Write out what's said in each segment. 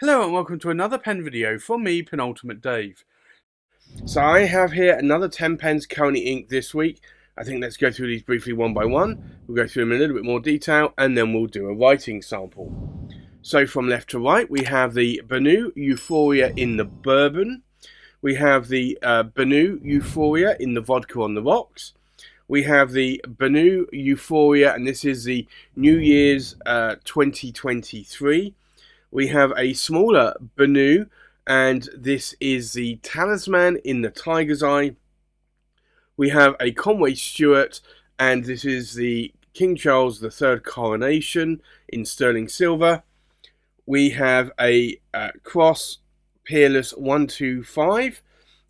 Hello and welcome to another pen video from me, Penultimate Dave. So I have here another 10 pens currently inked this week. I think let's go through these briefly one by one. We'll go through them in a little bit more detail and then we'll do a writing sample. So from left to right we have the Bonu Euphoria in the Bourbon. We have the Bonu Euphoria in the Vodka on the Rocks. We have the Bonu Euphoria, and this is the New Year's 2023. We have a smaller Benu, and this is the Talisman in the Tiger's Eye. We have a Conway Stewart, and this is the King Charles III Coronation in sterling silver. We have a CrossPerers 125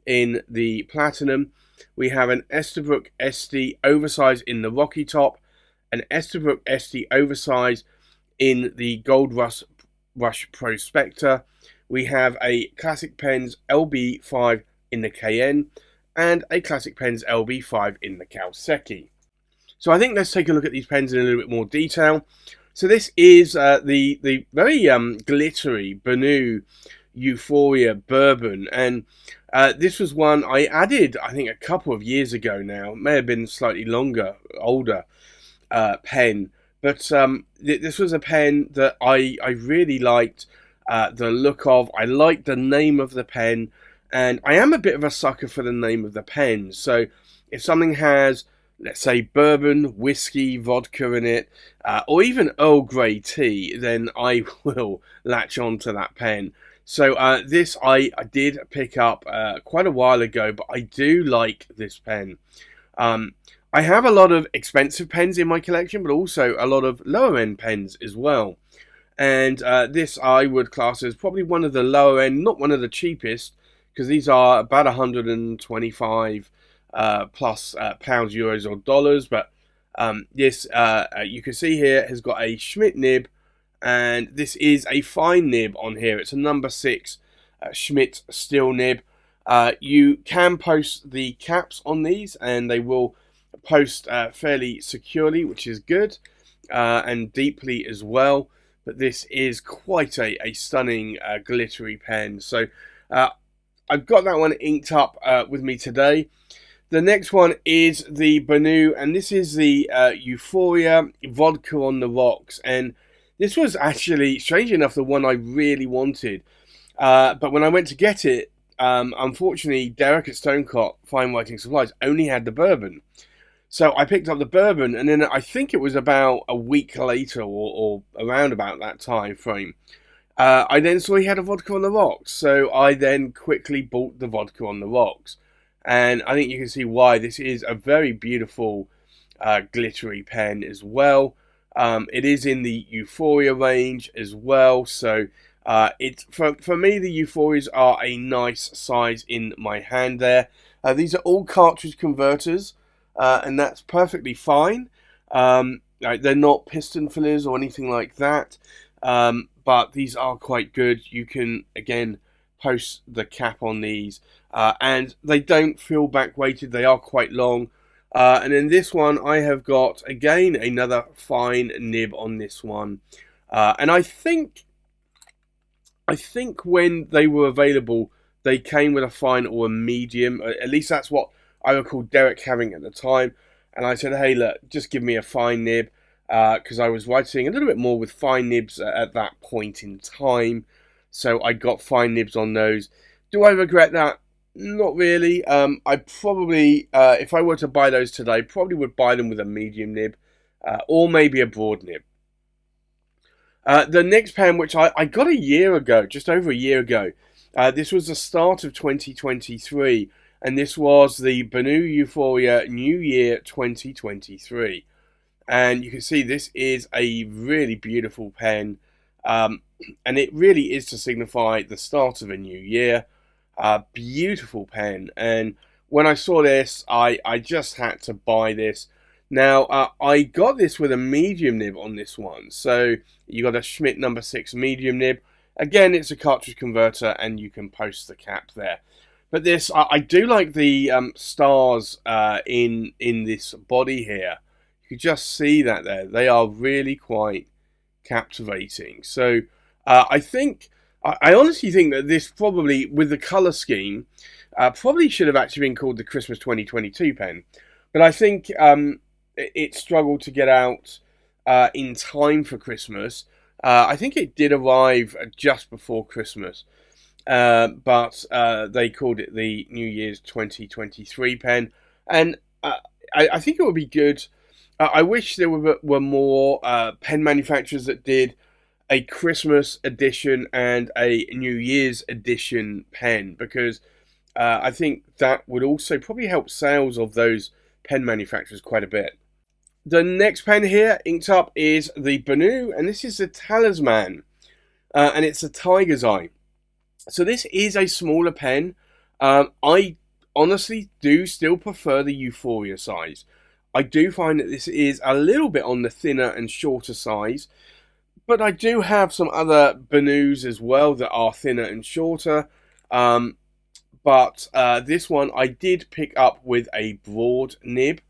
in the platinum. We have an Esterbrook SD Oversized in the Rocky top, an Esterbrook SD Oversized in the Gold Rush Prospector. We have a Classic Pens LB5 in the Kaen and a Classic Pens LB5 in the Kouseki. So I think let's take a look at these pens in a little bit more detail. So this is the very glittery Bonu Euphoria Bourbon, and this was one I added I think a couple of years ago now. It may have been slightly older pen. But this was a pen that I really liked the look of. I liked the name of the pen, and I am a bit of a sucker for the name of the pen. So if something has, let's say, bourbon, whiskey, vodka in it, or even Earl Grey tea, then I will latch on to that pen. So this I did pick up quite a while ago, but I do like this pen. I have a lot of expensive pens in my collection, but also a lot of lower end pens as well. And this I would class as probably one of the lower end, not one of the cheapest, because these are about 125 plus pounds, euros or dollars. But this, you can see here, has got a Schmidt nib, and this is a fine nib on here. It's a number 6 Schmidt steel nib. You can post the caps on these, and they will post fairly securely, which is good, and deeply as well. But this is quite a stunning glittery pen. So I've got that one inked up with me today. The next one is the Benu, and this is the Euphoria Vodka on the Rocks. And this was actually, strange enough, the one I really wanted. But when I went to get it, unfortunately, Derek at Stonecott Fine Writing Supplies only had the Bourbon. So I picked up the Bourbon, and then I think it was about a week later, or around about that time frame, I then saw he had a Vodka on the Rocks. So I then quickly bought the Vodka on the Rocks. And I think you can see why. This is a very beautiful glittery pen as well. It is in the Euphoria range as well. So it's for me, the Euphorias are a nice size in my hand there. These are all cartridge converters. And that's perfectly fine. They're not piston fillers or anything like that, but these are quite good. You can, again, post the cap on these, and they don't feel back weighted. They are quite long. And in this one, I have got, again, another fine nib on this one. And I think when they were available, they came with a fine or a medium. At least that's what I recall Derek having at the time, and I said, hey, look, just give me a fine nib, because I was writing a little bit more with fine nibs at that point in time, so I got fine nibs on those. Do I regret that? Not really. I probably, if I were to buy those today, probably would buy them with a medium nib, or maybe a broad nib. The next pen, which I got a year ago, just over a year ago, this was the start of 2023, and this was the Bonu Euphoria New Year 2023. And you can see this is a really beautiful pen. And it really is to signify the start of a new year. Beautiful pen. And when I saw this, I just had to buy this. Now, I got this with a medium nib on this one. So you got a Schmidt number 6 medium nib. Again, it's a cartridge converter, and you can post the cap there. But this, I do like the stars in this body here. You can just see that there. They are really quite captivating. So I think I honestly think that this probably, with the colour scheme, probably should have actually been called the Christmas 2022 pen. But I think it struggled to get out in time for Christmas. I think it did arrive just before Christmas. But they called it the New Year's 2023 pen. And I think it would be good. I wish there were more pen manufacturers that did a Christmas edition and a New Year's edition pen, because I think that would also probably help sales of those pen manufacturers quite a bit. The next pen here, inked up, is the Benu, and this is the Talisman, and it's a tiger's eye. So this is a smaller pen. I honestly do still prefer the Euphoria size. I do find that this is a little bit on the thinner and shorter size, but I do have some other Benus as well that are thinner and shorter. But this one I did pick up with a broad nib,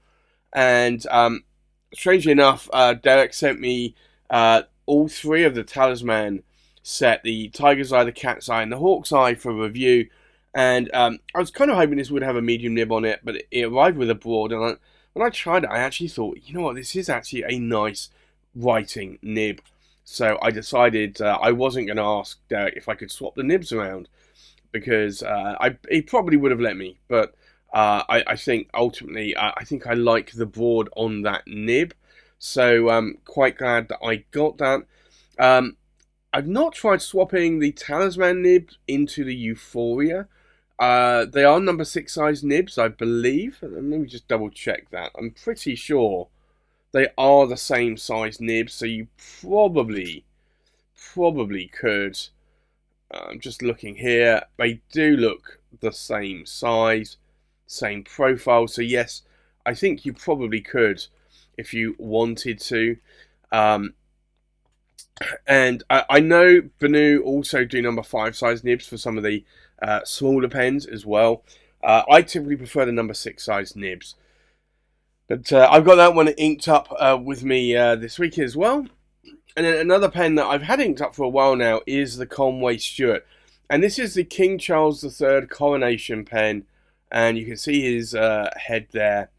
and strangely enough, Derek sent me all three of the Talisman set, the Tiger's Eye, the Cat's Eye, and the Hawk's Eye, for review. And I was kind of hoping this would have a medium nib on it, but it arrived with a broad. And when I tried it, I actually thought, you know what, this is actually a nice writing nib. So I decided I wasn't going to ask Derek if I could swap the nibs around, because he probably would have let me. But I think ultimately, I think I like the broad on that nib. So I'm quite glad that I got that. I've not tried swapping the Talisman nib into the Euphoria. They are number 6 size nibs, I believe. Let me just double check that. I'm pretty sure they are the same size nibs, so you probably could. I'm just looking here. They do look the same size, same profile. So yes, I think you probably could if you wanted to. And I know Benu also do number 5 size nibs for some of the smaller pens as well. I typically prefer the number 6 size nibs. But I've got that one inked up with me this week as well. And then another pen that I've had inked up for a while now is the Conway Stewart. And this is the King Charles III Coronation pen. And you can see his head there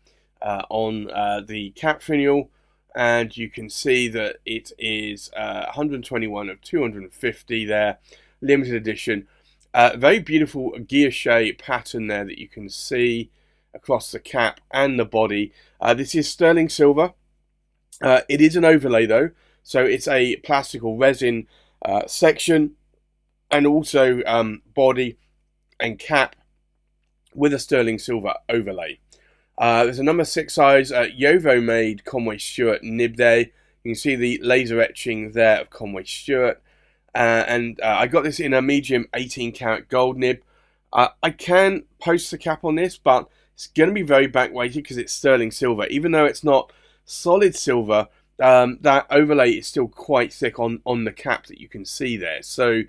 on the cap finial. And you can see that it is 121 of 250 there, limited edition. Very beautiful guilloche pattern there that you can see across the cap and the body. This is sterling silver. It is an overlay though, so it's a plastic or resin section, and also body and cap with a sterling silver overlay. There's a number 6 size Yovo made Conway Stewart nib there. You can see the laser etching there of Conway Stewart. And I got this in a medium 18 karat gold nib. I can post the cap on this, but it's going to be very back weighted because it's sterling silver. Even though it's not solid silver, that overlay is still quite thick on the cap that you can see there. So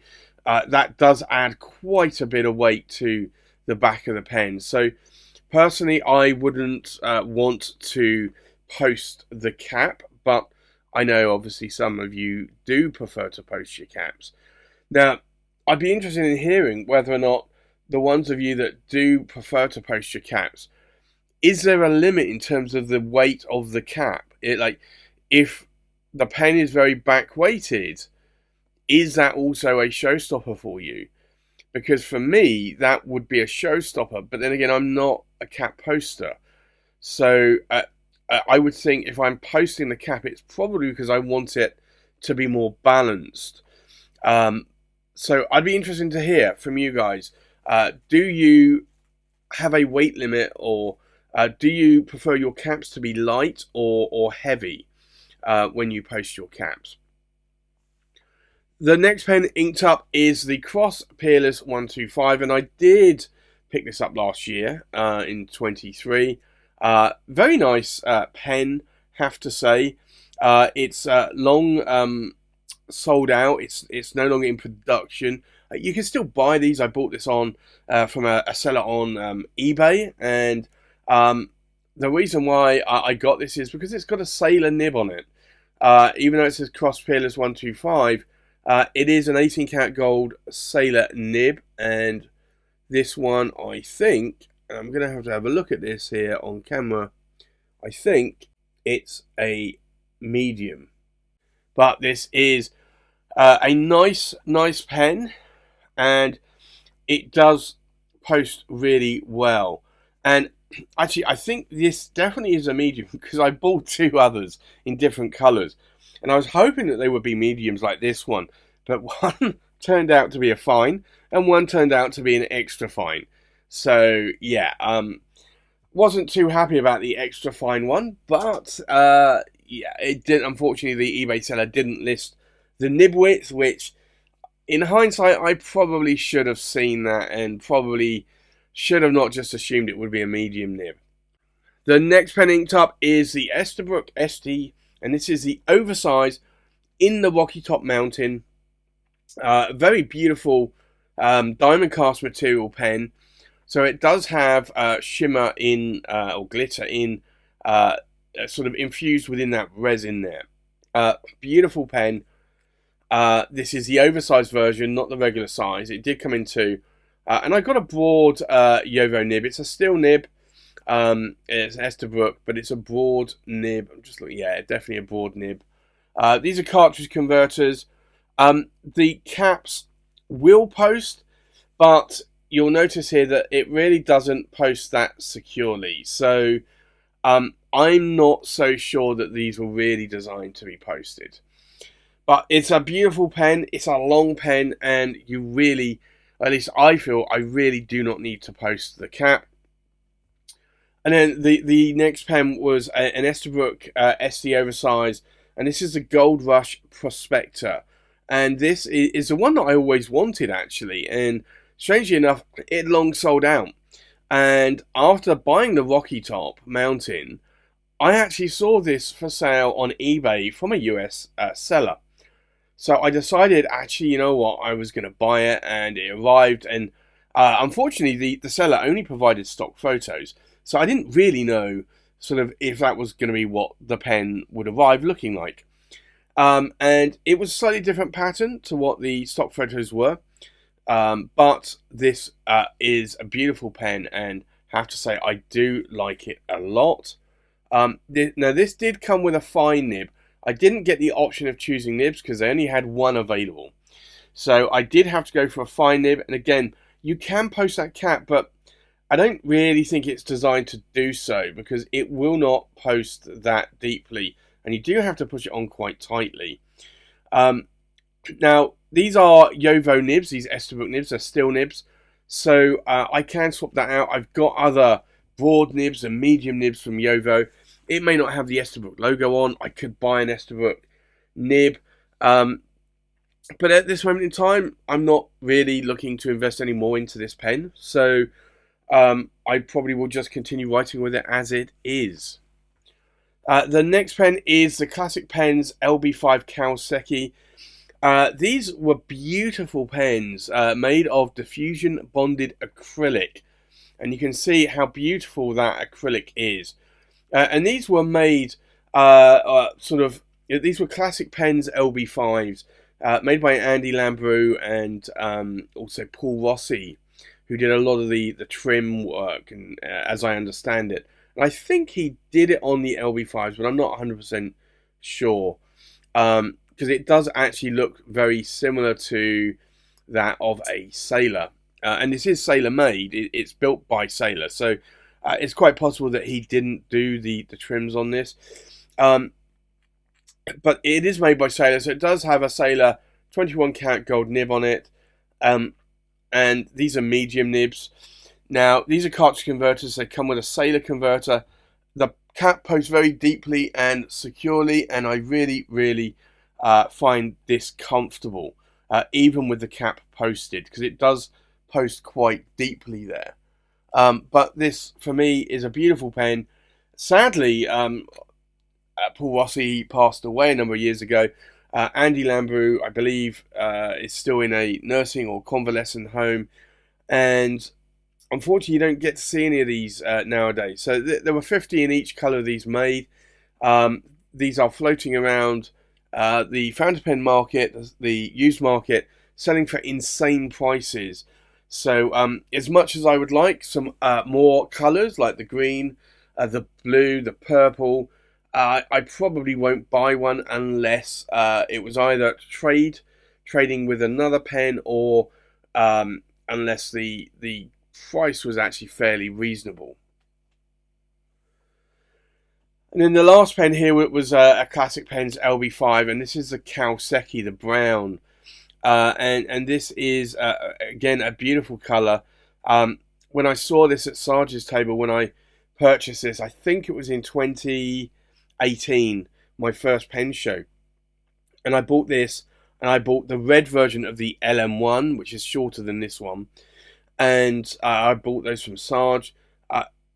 that does add quite a bit of weight to the back of the pen. So personally, I wouldn't want to post the cap, but I know obviously some of you do prefer to post your caps. Now, I'd be interested in hearing whether or not the ones of you that do prefer to post your caps, is there a limit in terms of the weight of the cap? If the pen is very back weighted, is that also a showstopper for you? Because for me, that would be a showstopper. But then again, I'm not a cap poster. So I would think if I'm posting the cap, it's probably because I want it to be more balanced. So I'd be interested to hear from you guys. Do you have a weight limit, or do you prefer your caps to be light or heavy when you post your caps? The next pen inked up is the CrossPerers 125, and I did pick this up last year in 23. Very nice pen, have to say. It's long sold out. It's no longer in production. You can still buy these. I bought this on from a seller on eBay, and the reason why I got this is because it's got a sailor nib on it. Even though it says CrossPerers 125. It is an 18 karat gold Sailor nib, and this one, I think, and I'm going to have a look at this here on camera, I think it's a medium. But this is a nice pen, and it does post really well. And actually, I think this definitely is a medium because I bought two others in different colours, and I was hoping that they would be mediums like this one, but one turned out to be a fine, and one turned out to be an extra fine. So yeah, wasn't too happy about the extra fine one, but yeah, it did. Unfortunately, the eBay seller didn't list the nib width, which, in hindsight, I probably should have seen that and probably should have not just assumed it would be a medium nib. The next pen inked up is the Esterbrook SD, and this is the Oversize in the Rocky Top Mountain. Very beautiful diamond cast material pen. So it does have shimmer in, or glitter in, sort of infused within that resin there. Beautiful pen. This is the oversized version, not the regular size. It did come in two. And I got a broad Yovo nib. It's a steel nib. It's Esterbrook, but it's a broad nib. I'm just looking, yeah, definitely a broad nib. These are cartridge converters. The caps will post, but you'll notice here that it really doesn't post that securely. So I'm not so sure that these were really designed to be posted. But it's a beautiful pen, it's a long pen, and you really, at least I feel, I really do not need to post the cap. And then the next pen was an Esterbrook SD Oversized, and this is the Gold Rush Prospector. And this is the one that I always wanted, actually, and strangely enough, it long sold out. And after buying the Rocky Top Mountain, I actually saw this for sale on eBay from a US seller. So I decided, actually, you know what, I was going to buy it, and it arrived. And unfortunately, the seller only provided stock photos. So I didn't really know sort of if that was going to be what the pen would arrive looking like. And it was a slightly different pattern to what the stock photos were. But this is a beautiful pen, and have to say I do like it a lot. Now this did come with a fine nib. I didn't get the option of choosing nibs because they only had one available. So I did have to go for a fine nib, and again, you can post that cap, but I don't really think it's designed to do so because it will not post that deeply, and you do have to push it on quite tightly. Now, these are Yovo nibs, these Esterbrook nibs, they're steel nibs, so I can swap that out. I've got other broad nibs and medium nibs from Yovo. It may not have the Esterbrook logo on. I could buy an Esterbrook nib, but at this moment in time, I'm not really looking to invest any more into this pen, so I probably will just continue writing with it as it is. The next pen is the classic Pens LB5 Kouseki. These were beautiful pens made of diffusion bonded acrylic, and you can see how beautiful that acrylic is. And these were made these were classic Pens LB5s made by Andy Lambrou and also Paul Rossi, who did a lot of the trim work, and as I understand it. And I think he did it on the LB5s, but I'm not 100% sure. Because it does actually look very similar to that of a Sailor. And this is Sailor made. It's built by Sailor. So it's quite possible that he didn't do the trims on this. But it is made by Sailor. So it does have a Sailor 21 karat gold nib on it. And these are medium nibs. Now, these are cartridge converters. They come with a Sailor converter. The cap posts very deeply and securely. And I really, really find this comfortable, even with the cap posted, because it does post quite deeply there. But this, for me, is a beautiful pen. Sadly, Paul Rossi passed away a number of years ago. Andy Lambrou, I believe, is still in a nursing or convalescent home, and unfortunately, you don't get to see any of these nowadays. So there were 50 in each colour of these made. These are floating around the fountain pen market, the used market, selling for insane prices. So as much as I would like some more colours like the green, the blue, the purple, I probably won't buy one unless it was either trading with another pen, or unless the price was actually fairly reasonable. And then the last pen here was a classic Pens LB5, and this is the Kouseki, the brown. And this is, again, a beautiful colour. When I saw this at Sarge's table, when I purchased this, I think it was in 2018, my first pen show. And I bought this, and I bought the red version of the LM1, which is shorter than this one. And I bought those from Sarge.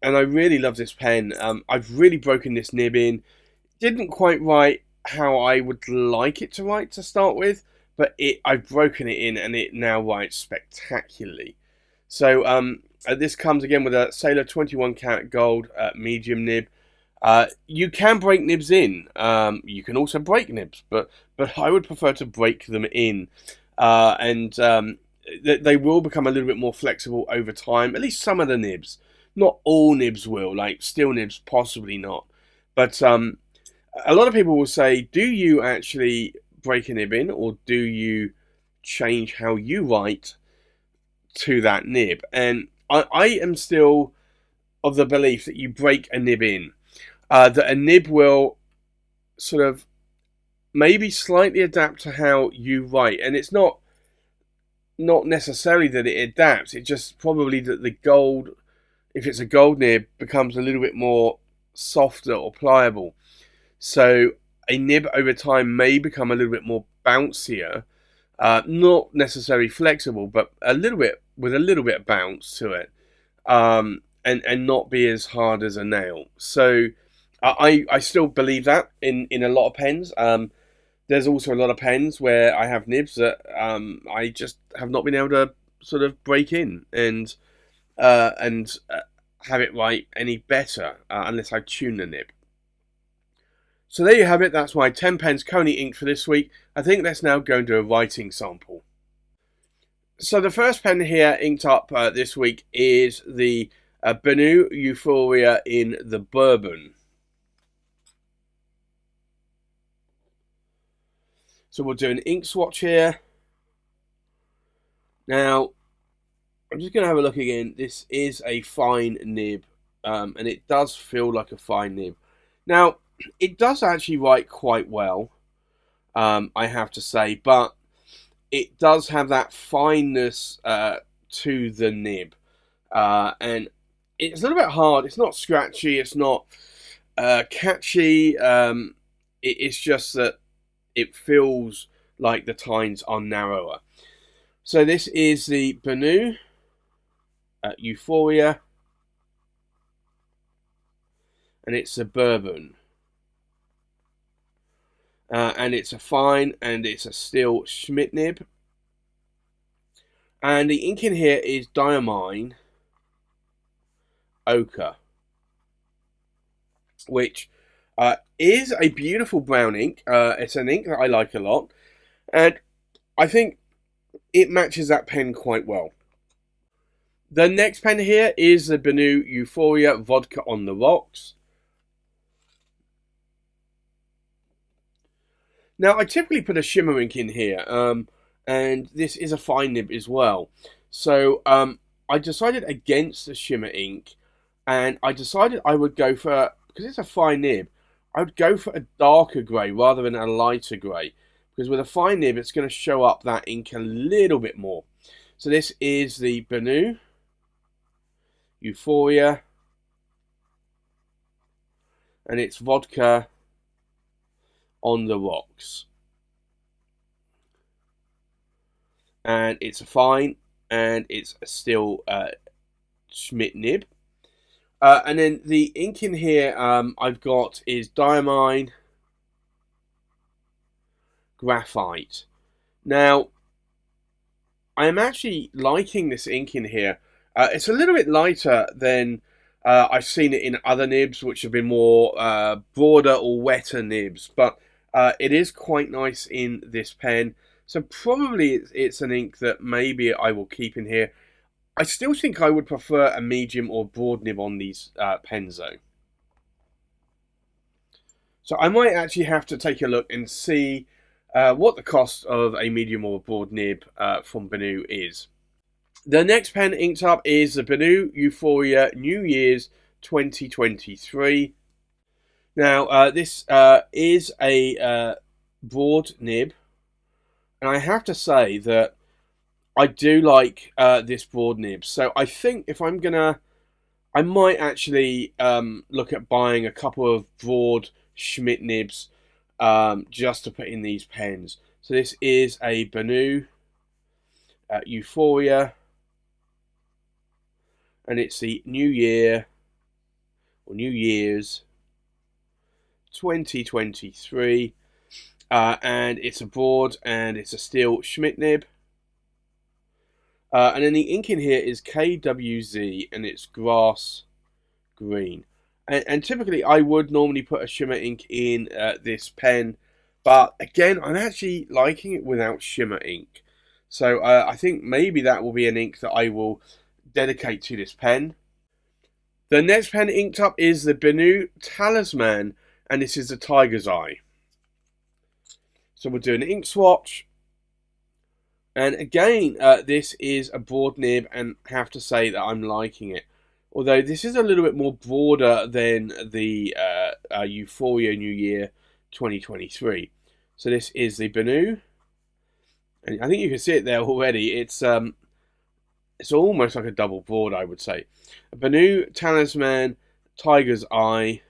And I really love this pen. I've really broken this nib in. Didn't quite write how I would like it to write to start with, but I've broken it in, and it now writes spectacularly. So this comes again with a Sailor 21 karat gold medium nib. You can break nibs in. You can also break nibs, but I would prefer to break them in. They will become a little bit more flexible over time. At least some of the nibs. Not all nibs will, like steel nibs possibly not. But a lot of people will say, do you actually break a nib in, or do you change how you write to that nib? And I am still of the belief that you break a nib in. That a nib will sort of maybe slightly adapt to how you write. And it's not necessarily that it adapts, it's just probably that the gold, if it's a gold nib, becomes a little bit more softer or pliable. So a nib over time may become a little bit more bouncier, not necessarily flexible, but with a little bit of bounce to it, and not be as hard as a nail. So I still believe that in a lot of pens. There's also a lot of pens where I have nibs that I just have not been able to sort of break in and have it write any better unless I tune the nib. So there you have it. That's my 10 pens Coney inked for this week. I think let's now go and do a writing sample. So the first pen here inked up this week is the Bonu Euphoria in the Bourbon. So we'll do an ink swatch here. Now, I'm just going to have a look again. This is a fine nib, and it does feel like a fine nib. Now, it does actually write quite well, I have to say, but it does have that fineness to the nib. And it's a little bit hard. It's not scratchy. It's not catchy. It's just that it feels like the tines are narrower. So this is the Benu Euphoria, and it's a Bourbon. And it's a fine, and it's a steel Schmidt nib. And the ink in here is Diamine Ochre, which is a beautiful brown ink. It's an ink that I like a lot, and I think it matches that pen quite well. The next pen here is the Benu Euphoria Vodka on the Rocks. Now, I typically put a shimmer ink in here, and this is a fine nib as well. So I decided against the shimmer ink, and I decided I would go for, because it's a fine nib, I would go for a darker grey rather than a lighter grey. Because with a fine nib, it's going to show up that ink a little bit more. So this is the Benu Euphoria, and it's Vodka on the Rocks. And it's a fine, and it's a still Schmidt nib. And then the ink in here I've got is Diamine Graphite. Now, I am actually liking this ink in here. It's a little bit lighter than I've seen it in other nibs, which have been more broader or wetter nibs. But It is quite nice in this pen, so probably it's an ink that maybe I will keep in here. I still think I would prefer a medium or broad nib on these pens though. So I might actually have to take a look and see what the cost of a medium or broad nib from Benu is. The next pen inked up is the Bonu Euphoria New Year's 2023. Now, this is a broad nib, and I have to say that I do like this broad nib. So I think if I'm gonna, I might actually look at buying a couple of broad Schmidt nibs just to put in these pens. So this is a Benu Euphoria, and it's the New Year or New Year's 2023, and it's a broad and it's a steel Schmidt nib. And then the ink in here is KWZ, and it's grass green. And typically I would normally put a shimmer ink in this pen, but again, I'm actually liking it without shimmer ink. So I think maybe that will be an ink that I will dedicate to this pen. The next pen inked up is the Benu Talisman, and this is the Tiger's Eye. So we'll do an ink swatch. And again, this is a broad nib, and have to say that I'm liking it. Although this is a little bit more broader than the Euphoria New Year 2023. So this is the Benu, and I think you can see it there already. It's almost like a double broad, I would say. A Benu Talisman Tiger's Eye,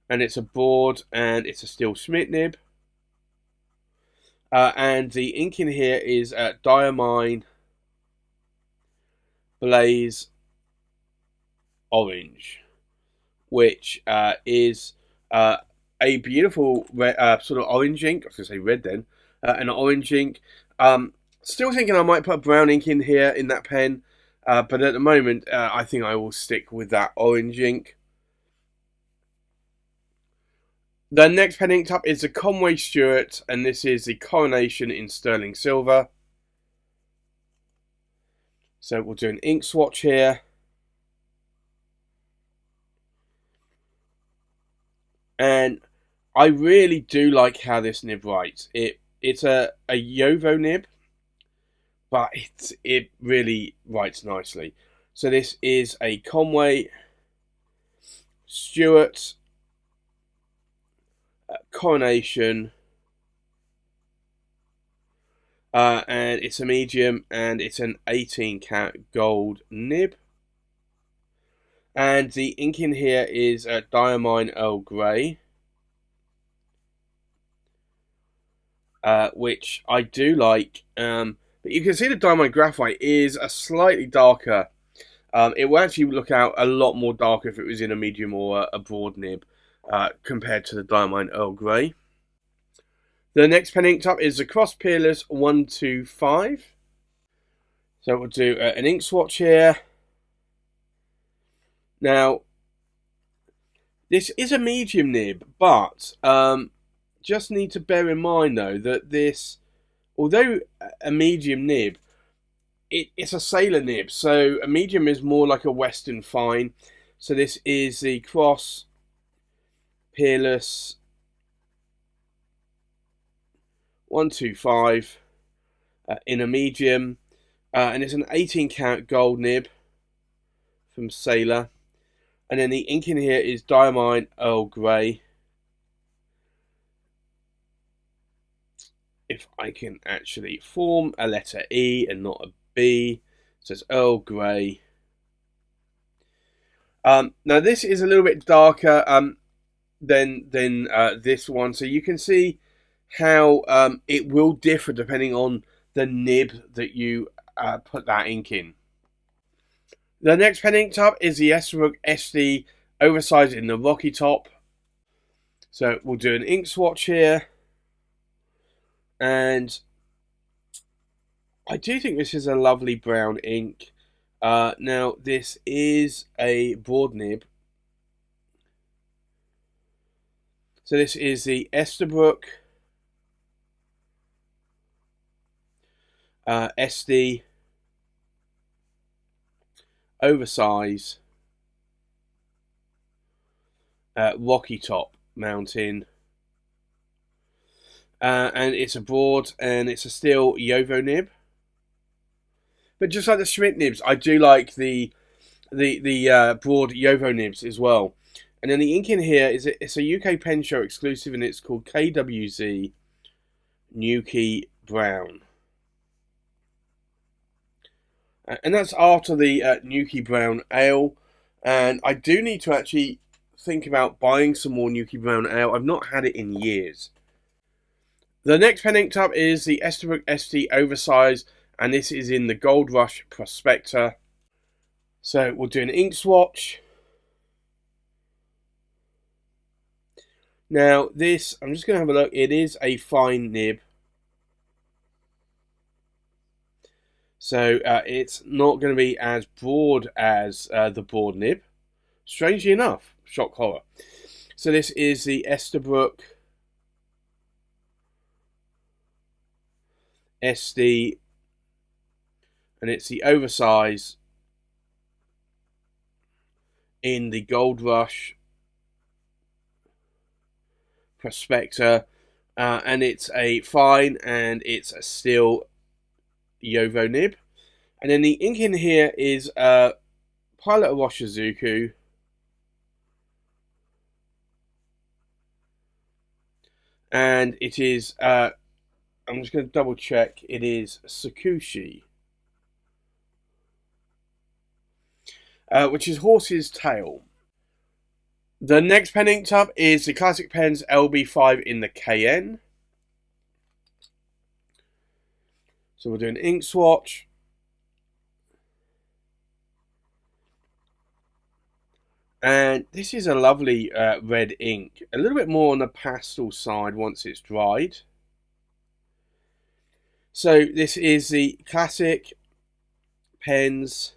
and it's a broad and it's a steel Schmidt nib. And the ink in here is Diamine Blaze Orange, which is a beautiful red, sort of orange ink. I was going to say red then. An orange ink. Still thinking I might put brown ink in here in that pen, but at the moment I think I will stick with that orange ink. The next pen inked up is the Conway Stewart, and this is the Coronation in sterling silver. So we'll do an ink swatch here. And I really do like how this nib writes. It's a Yovo nib, but it really writes nicely. So this is a Conway Stewart Coronation, and it's a medium, and it's an 18 karat gold nib. And the ink in here is Diamine Earl Grey, which I do like. But you can see the Diamine Graphite is a slightly darker. It will actually look out a lot more darker if it was in a medium or a broad nib compared to the Diamine Earl Grey. The next pen inked up is the CrossPerers 125. So we'll do an ink swatch here. Now, this is a medium nib, but just need to bear in mind though that this, although a medium nib, it's a sailor nib. So a medium is more like a Western fine. So this is the Peerless 125 in a medium, and it's an 18 karat gold nib from Sailor. And then the ink in here is Diamine Earl Grey. If I can actually form a letter E and not a B, so it's Earl Grey. Now this is a little bit darker than this one, so you can see how it will differ depending on the nib that you put that ink in. The next pen inked up is the Esterbrook SD Oversized in the Rocky top. So we'll do an ink swatch here. And I do think this is a lovely brown ink. Now this is a broad nib. So this is the Esterbrook SD Oversized Rocky top mounting. And it's a broad and it's a steel Yovo nib. But just like the Schmidt nibs, I do like the broad Yovo nibs as well. And then the ink in here it's a UK Pen Show exclusive, and it's called KWZ Nuki Brown. And that's after the Nuki Brown Ale. And I do need to actually think about buying some more Nuki Brown Ale. I've not had it in years. The next pen ink tub is the Esterbrook SD Oversize, and this is in the Gold Rush Prospector. So we'll do an ink swatch. Now this, I'm just going to have a look, it is a fine nib. So it's not going to be as broad as the broad nib. Strangely enough, shock horror. So this is the Esterbrook SD, and it's the Oversize in the Gold Rush Prospector, and it's a fine and it's a steel Yovo nib. And then the ink in here is Pilot Awashizuku, and it is I'm just going to double check, it is Sakushi, which is horse's tail. The next pen ink tub is the classic Pens LB5 in the Kaen. So we'll do an ink swatch. And this is a lovely red ink. A little bit more on the pastel side once it's dried. So this is the classic Pens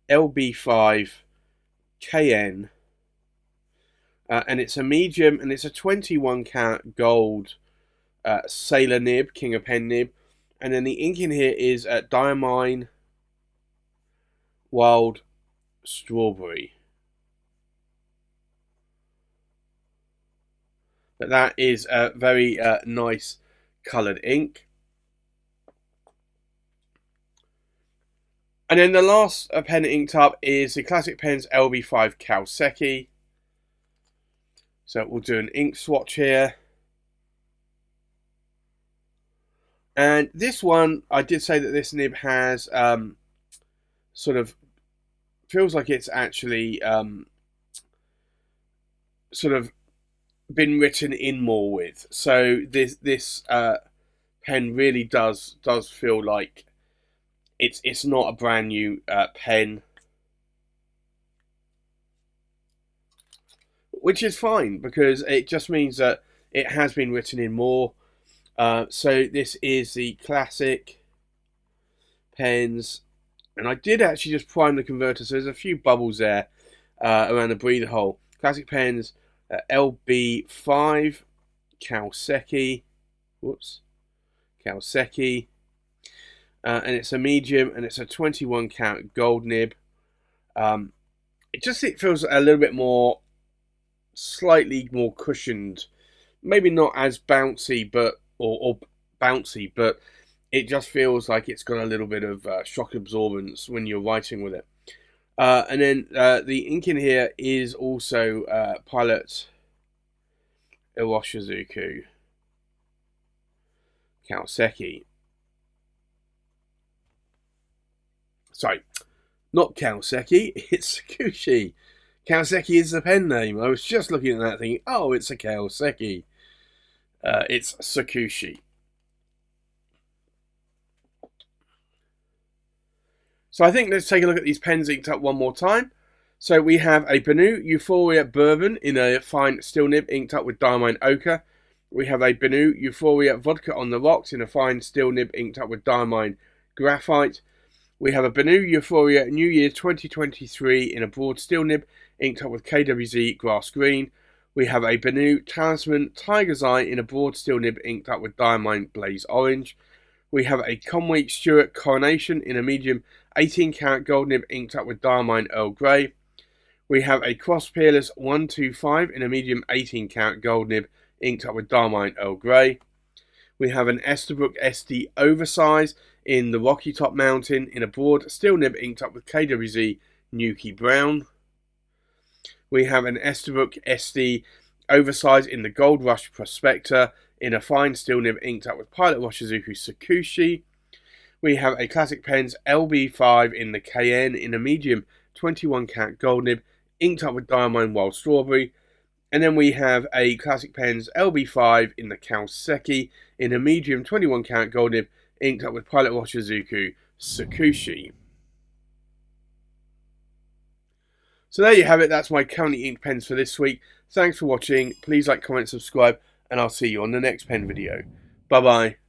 LB5 Kaen. And it's a medium, and it's a 21 karat gold sailor nib, king of pen nib. And then the ink in here is Diamine Wild Strawberry. But that is a very nice coloured ink. And then the last pen ink tub is the classic Pens LB5 Kouseki. So we'll do an ink swatch here. And this one, I did say that this nib has sort of, feels like it's actually sort of been written in more with. So this pen really does feel like it's not a brand new pen, which is fine because it just means that it has been written in more. So this is the classic Pens, and I did actually just prime the converter, so there's a few bubbles there around the breather hole. Classic Pens LB5 Kouseki, Kouseki, and it's a medium, and it's a 21 karat gold nib. It feels a little bit more, slightly more cushioned, maybe not as bouncy, but or bouncy, but it just feels like it's got a little bit of shock absorbance when you're writing with it. And then the ink in here is also Pilot Awashizuku Kouseki. Sorry, not Kouseki, it's Sakushi. Kouseki is the pen name. I was just looking at that thinking, oh, it's a Kouseki. It's Sakushi. So I think let's take a look at these pens inked up one more time. So we have a Bonu Euphoria Bourbon in a fine steel nib inked up with Diamine Ochre. We have a Benu Euphoria Vodka on the Rocks in a fine steel nib inked up with Diamine Graphite. We have a Benu Euphoria New Year 2023 in a broad steel nib inked up with KWZ Grass Green. We have a Bonu Talisman Tiger's Eye in a broad steel nib inked up with Diamond Blaze Orange. We have a Conway Stewart Coronation in a medium 18 karat gold nib inked up with Diamond Earl Grey. We have a CrossPerers 125 in a medium 18 karat gold nib inked up with Diamond Earl Grey. We have an Esterbrook SD Oversized in the Rocky Top Mountain in a broad steel nib inked up with KWZ Nuki Brown. We have an Esterbrook SD Oversized in the Gold Rush Prospector in a fine steel nib inked up with Pilot Washizuku Sakushi. We have a Classic Pens LB5 in the Kaen in a medium 21 karat gold nib inked up with Diamond Wild Strawberry. And then we have a Classic Pens LB5 in the Kouseki in a medium 21 karat gold nib inked up with Pilot Washizuku Sakushi. So there you have it, that's my currently inked pens for this week. Thanks for watching, please like, comment, subscribe, and I'll see you on the next pen video. Bye bye.